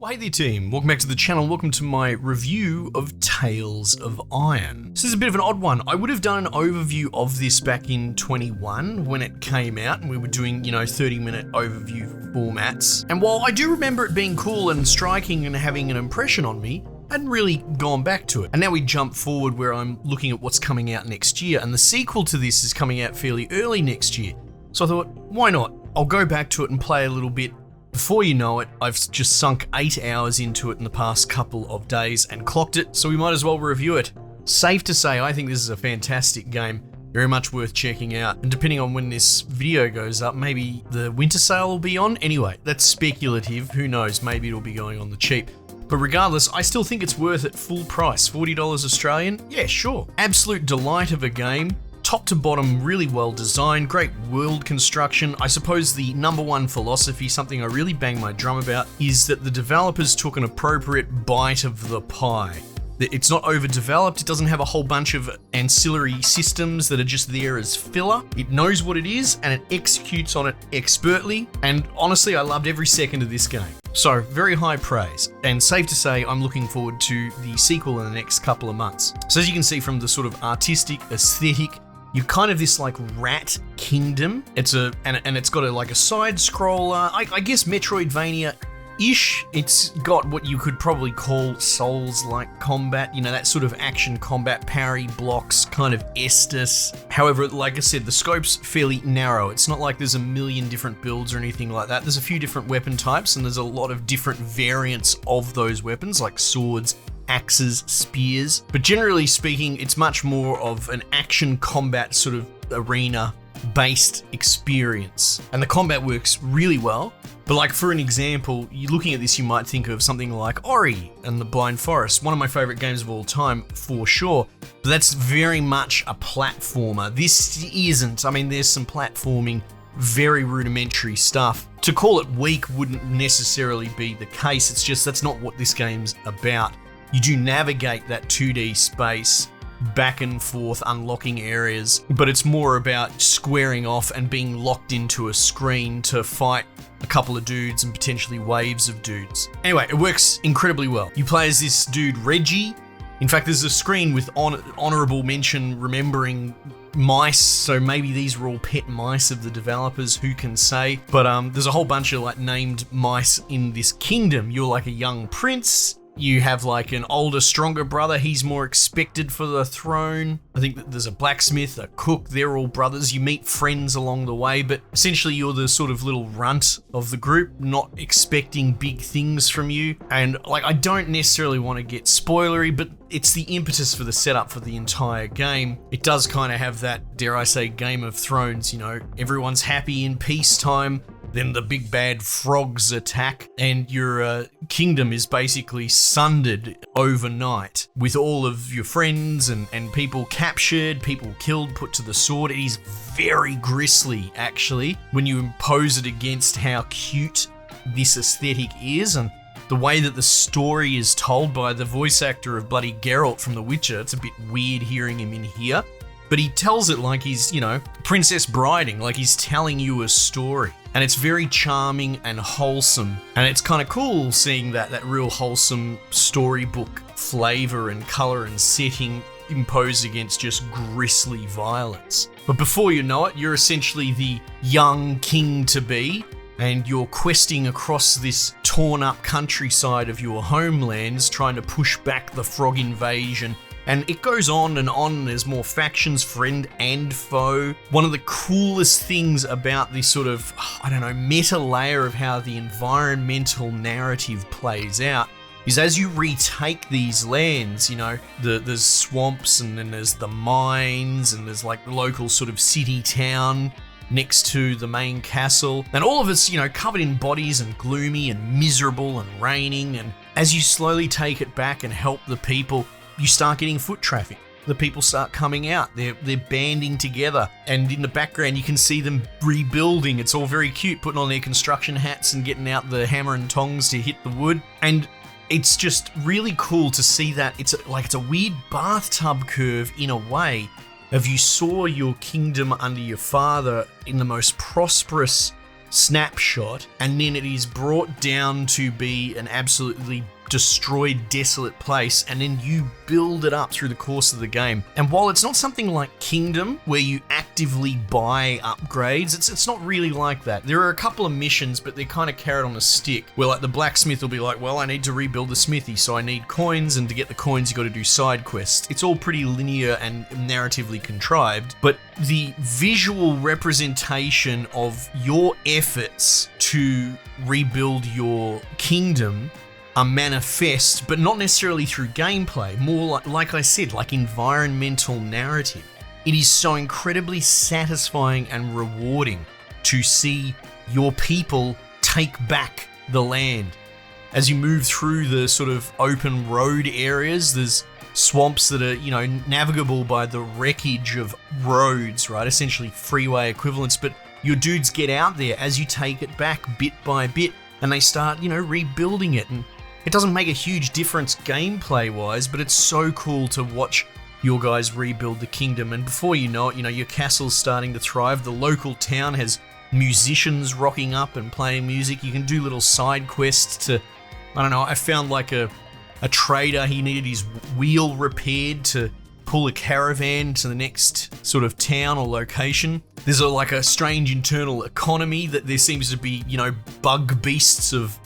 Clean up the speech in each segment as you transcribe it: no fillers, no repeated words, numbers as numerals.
Well, hey there team, welcome back to the channel, welcome to my review of Tales of Iron. This is a bit of an odd one. I would have done an overview of this back in 21 when it came out and we were doing, 30-minute overview formats. And while I do remember it being cool and striking and having an impression on me, I hadn't really gone back to it. And now we jump forward where I'm looking at what's coming out next year, and the sequel to this is coming out fairly early next year. So I thought, why not? I'll go back to it and play a little bit. Before you know it, I've just sunk 8 hours into it in the past couple of days and clocked it, so we might as well review it. Safe to say, I think this is a fantastic game, very much worth checking out, and depending on when this video goes up, maybe the winter sale will be on. Anyway, that's speculative, who knows, maybe it'll be going on the cheap. But regardless, I still think it's worth it full price, $40 Australian, yeah sure. Absolute delight of a game. Top to bottom, really well designed, great world construction. I suppose the number one philosophy, something I really bang my drum about, is that the developers took an appropriate bite of the pie. It's not overdeveloped, it doesn't have a whole bunch of ancillary systems that are just there as filler. It knows what it is and it executes on it expertly, and honestly I loved every second of this game. So, very high praise, and safe to say I'm looking forward to the sequel in the next couple of months. So as you can see from the sort of artistic aesthetic, you're kind of this like rat kingdom. It's got a side scroller, I guess Metroidvania-ish. It's got what you could probably call Souls-like combat, that sort of action combat, parry, blocks, kind of Estus. However, like I said, the scope's fairly narrow. It's not like there's a million different builds or anything like that. There's a few different weapon types and there's a lot of different variants of those weapons, like swords, axes, spears, but generally speaking, it's much more of an action combat sort of arena based experience. And the combat works really well. But like for an example, you're looking at this, you might think of something like Ori and the Blind Forest, one of my favorite games of all time for sure. But that's very much a platformer. This isn't. I mean, there's some platforming, very rudimentary stuff. To call it weak wouldn't necessarily be the case. It's just that's not what this game's about. You do navigate that 2D space back and forth, unlocking areas, but it's more about squaring off and being locked into a screen to fight a couple of dudes and potentially waves of dudes. Anyway, it works incredibly well. You play as this dude, Redgi. In fact, there's a screen with honorable mention remembering mice, so maybe these were all pet mice of the developers, who can say? But there's a whole bunch of like named mice in this kingdom. You're like a young prince. You have like an older, stronger brother. He's more expected for the throne. I think that there's a blacksmith, a cook. They're all brothers. You meet friends along the way, but essentially you're the sort of little runt of the group, not expecting big things from you. And like, I don't necessarily want to get spoilery, but it's the impetus for the setup for the entire game. It does kind of have that, dare I say, Game of Thrones, everyone's happy in peacetime. Then the big bad frogs attack and your kingdom is basically sundered overnight with all of your friends and people captured, people killed, put to the sword. It is very grisly, actually, when you impose it against how cute this aesthetic is and the way that the story is told by the voice actor of bloody Geralt from The Witcher. It's a bit weird hearing him in here, but he tells it like he's, Princess Briding, like he's telling you a story. And it's very charming and wholesome. And it's kind of cool seeing that real wholesome storybook flavor and color and setting imposed against just grisly violence. But before you know it, you're essentially the young king-to-be, and you're questing across this torn up countryside of your homelands, trying to push back the frog invasion. And it goes on and there's more factions, friend and foe. One of the coolest things about this sort of, meta layer of how the environmental narrative plays out is as you retake these lands, there's swamps and then there's the mines and there's like the local sort of city town next to the main castle. And all of it's, covered in bodies and gloomy and miserable and raining. And as you slowly take it back and help the people, you start getting foot traffic. The people start coming out. They're banding together. And in the background, you can see them rebuilding. It's all very cute, putting on their construction hats and getting out the hammer and tongs to hit the wood. And it's just really cool to see that. It's a weird bathtub curve in a way of you saw your kingdom under your father in the most prosperous snapshot, and then it is brought down to be an absolutely destroyed, desolate place, and then you build it up through the course of the game. And while it's not something like Kingdom, where you actively buy upgrades, it's not really like that. There are a couple of missions, but they're kind of carrot on a stick, where like the blacksmith will be like, well, I need to rebuild the smithy, so I need coins, and to get the coins you got to do side quests. It's all pretty linear and narratively contrived, but the visual representation of your efforts to rebuild your kingdom are manifest, but not necessarily through gameplay, more like I said, like environmental narrative. It is so incredibly satisfying and rewarding to see your people take back the land. As you move through the sort of open road areas, there's swamps that are, navigable by the wreckage of roads, right? Essentially freeway equivalents, but your dudes get out there as you take it back bit by bit, and they start, rebuilding it. And it doesn't make a huge difference gameplay-wise, but it's so cool to watch your guys rebuild the kingdom. And before you know it, your castle's starting to thrive. The local town has musicians rocking up and playing music. You can do little side quests to, I found like a trader, he needed his wheel repaired to pull a caravan to the next sort of town or location. There's like a strange internal economy that there seems to be, bug beasts of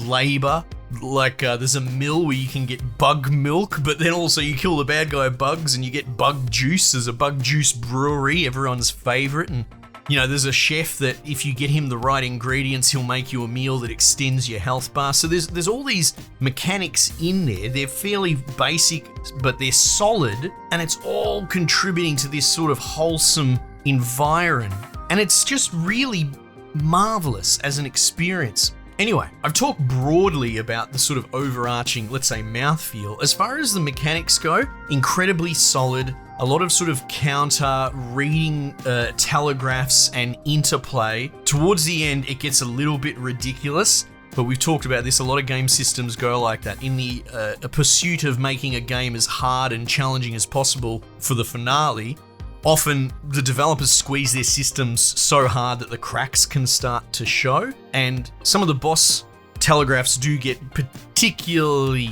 labor. Like there's a mill where you can get bug milk, but then also you kill the bad guy bugs and you get bug juice. There's a bug juice brewery, everyone's favorite. And there's a chef that if you get him the right ingredients, he'll make you a meal that extends your health bar. So there's all these mechanics in there. They're fairly basic, but they're solid, and it's all contributing to this sort of wholesome environment. And it's just really marvelous as an experience. Anyway, I've talked broadly about the sort of overarching, let's say, mouthfeel. As far as the mechanics go, incredibly solid. A lot of sort of counter, reading telegraphs and interplay. Towards the end, it gets a little bit ridiculous, but we've talked about this. A lot of game systems go like that. In the pursuit of making a game as hard and challenging as possible for the finale, often the developers squeeze their systems so hard that the cracks can start to show. And some of the boss telegraphs do get particularly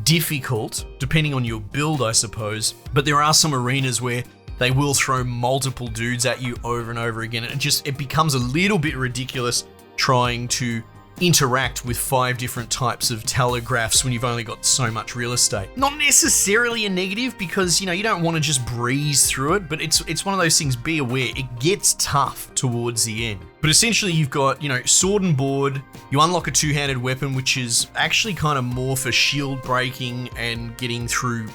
difficult, depending on your build, I suppose. But there are some arenas where they will throw multiple dudes at you over and over again. And it becomes a little bit ridiculous trying to interact with 5 different types of telegraphs when you've only got so much real estate. Not necessarily a negative, because you don't want to just breeze through it, but it's one of those things. Be aware, it gets tough towards the end. But essentially you've got, sword and board. You unlock a 2-handed weapon, which is actually kind of more for shield breaking and getting through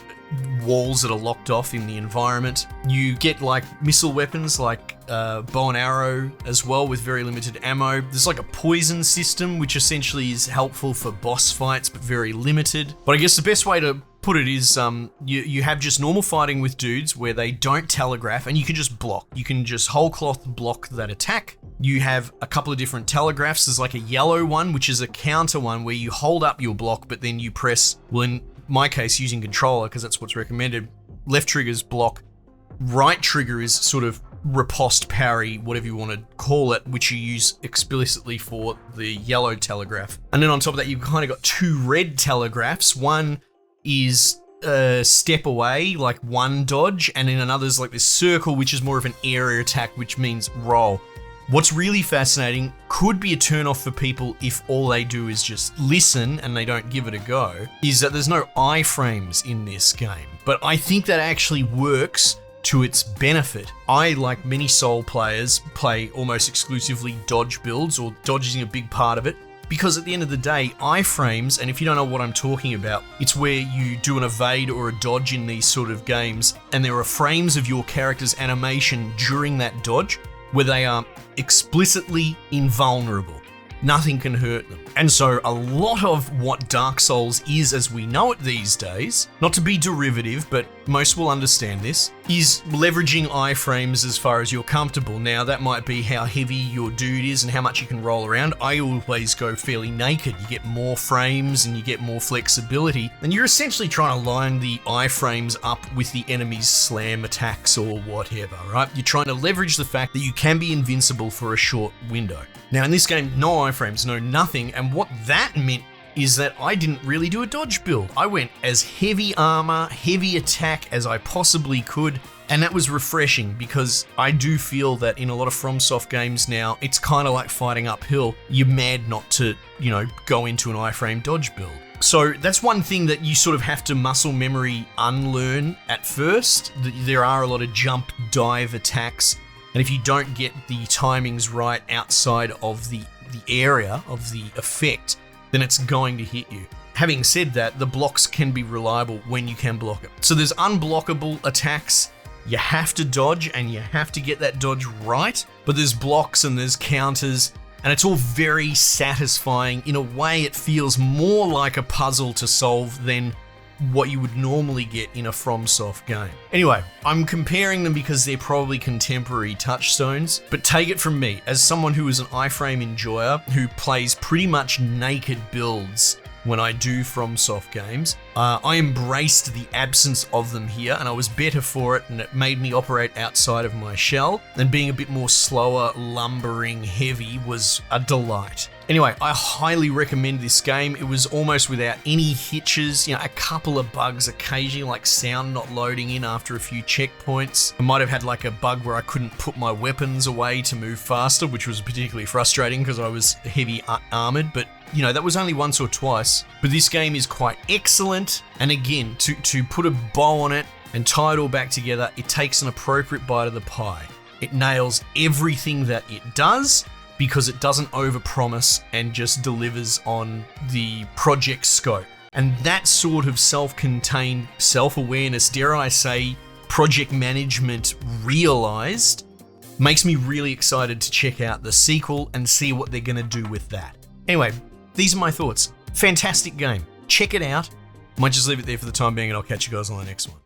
walls that are locked off in the environment. You get like missile weapons like bow and arrow as well, with very limited ammo. There's like a poison system, which essentially is helpful for boss fights, but very limited. But I guess the best way to put it is you have just normal fighting with dudes where they don't telegraph, and you can just block. You can just whole cloth block that attack. You have a couple of different telegraphs. There's like a yellow one, which is a counter one where you hold up your block, but then you press, well, in my case, using controller, because that's what's recommended, left trigger's block, right trigger is sort of riposte, parry, whatever you want to call it, which you use explicitly for the yellow telegraph. And then on top of that, you've kind of got 2 red telegraphs. One is step away, like one dodge, and then another's like this circle, which is more of an area attack, which means roll. What's really fascinating, could be a turn-off for people if all they do is just listen and they don't give it a go, is that there's no iframes in this game. But I think that actually works to its benefit. I, like many Soul players, play almost exclusively dodge builds, or dodging a big part of it, because at the end of the day, iframes, and if you don't know what I'm talking about, it's where you do an evade or a dodge in these sort of games, and there are frames of your character's animation during that dodge where they are explicitly invulnerable. nothing can hurt them. And so a lot of what Dark Souls is as we know it these days, not to be derivative, but most will understand this, is leveraging iframes as far as you're comfortable. Now that might be how heavy your dude is and how much you can roll around. I always go fairly naked. You get more frames and you get more flexibility, and you're essentially trying to line the iframes up with the enemy's slam attacks or whatever, right? You're trying to leverage the fact that you can be invincible for a short window. Now in this game, no iframes, no nothing, and what that meant is that I didn't really do a dodge build. I went as heavy armor, heavy attack as I possibly could, and that was refreshing because I do feel that in a lot of FromSoft games now, it's kind of like fighting uphill. You're mad not to, go into an iframe dodge build. So that's one thing that you sort of have to muscle memory unlearn at first. There are a lot of jump dive attacks, and if you don't get the timings right outside of the area of the effect, then it's going to hit you. Having said that, the blocks can be reliable when you can block it. So there's unblockable attacks. You have to dodge and you have to get that dodge right, but there's blocks and there's counters, and it's all very satisfying. In a way, it feels more like a puzzle to solve than what you would normally get in a FromSoft game. Anyway, I'm comparing them because they're probably contemporary touchstones, but take it from me, as someone who is an iframe enjoyer who plays pretty much naked builds when I do FromSoft games, I embraced the absence of them here, and I was better for it, and it made me operate outside of my shell, and being a bit more slower, lumbering, heavy was a delight. Anyway, I highly recommend this game. It was almost without any hitches, a couple of bugs occasionally, like sound not loading in after a few checkpoints. I might have had like a bug where I couldn't put my weapons away to move faster, which was particularly frustrating because I was heavy armored, but that was only once or twice. But this game is quite excellent, and again, to put a bow on it and tie it all back together, it takes an appropriate bite of the pie. It nails everything that it does, because it doesn't overpromise and just delivers on the project scope. And that sort of self-contained self-awareness, dare I say, project management realized, makes me really excited to check out the sequel and see what they're going to do with that. Anyway, these are my thoughts. Fantastic game. Check it out. Might just leave it there for the time being, and I'll catch you guys on the next one.